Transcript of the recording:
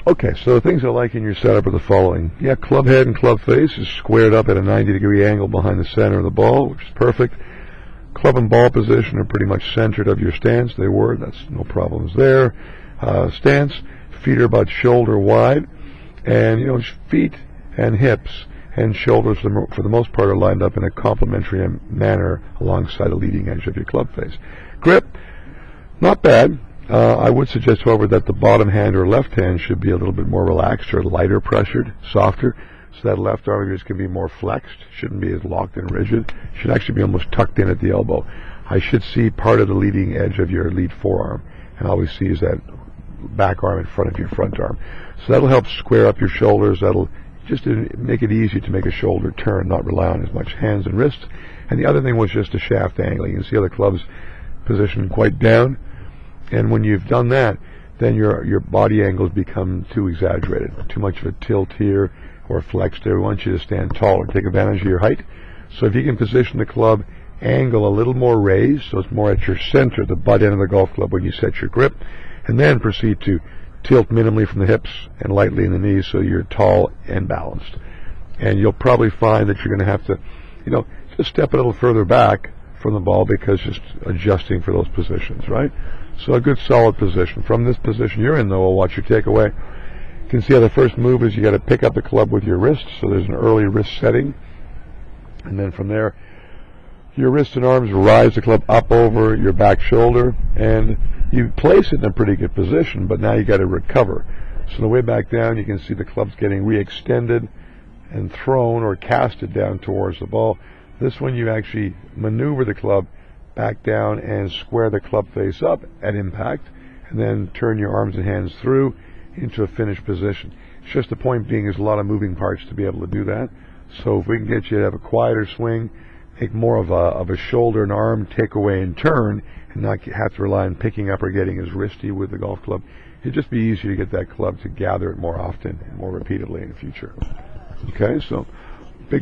Okay, so the things I like in your setup are the following. Yeah, club head and club face is squared up at a 90-degree angle behind the center of the ball, which is perfect. Club and ball position are pretty much centered of your stance. They were. That's no problems there. Stance, feet are about shoulder wide, and feet and hips and shoulders for the most part are lined up in a complementary manner alongside the leading edge of your club face. Grip, not bad. I would suggest, however, that the bottom hand or left hand should be a little bit more relaxed or lighter pressured, softer, so that left arm of yours can be more flexed. Shouldn't be as locked and rigid. Should actually be almost tucked in at the elbow. I should see part of the leading edge of your lead forearm, and all we see is that back arm in front of your front arm. So that'll help square up your shoulders. That'll just make it easy to make a shoulder turn, not rely on as much hands and wrists. And the other thing was just the shaft angle. You can see how the club's positioned quite down. And when you've done that, then your body angles become too exaggerated, too much of a tilt here or flexed there. We want you to stand taller, take advantage of your height. So if you can position the club angle a little more raised, so it's more at your center, the butt end of the golf club when you set your grip, and then proceed to tilt minimally from the hips and lightly in the knees so you're tall and balanced. And you'll probably find that you're going to have to, just step a little further back from the ball because just adjusting for those positions, right? So a good solid position. From this position you're in, though, we'll watch your takeaway. You can see how the first move is you got to pick up the club with your wrist, so there's an early wrist setting. And then from there, your wrists and arms rise the club up over your back shoulder, and you place it in a pretty good position, but now you got to recover. So on the way back down, you can see the club's getting re-extended and thrown or casted down towards the ball. This one you actually maneuver the club back down and square the club face up at impact, and then turn your arms and hands through into a finished position. It's just the point being there's a lot of moving parts to be able to do that. So if we can get you to have a quieter swing, make more of a shoulder and arm takeaway and turn, and not have to rely on picking up or getting as wristy with the golf club, it'd just be easier to get that club to gather it more often and more repeatedly in the future. Okay, so big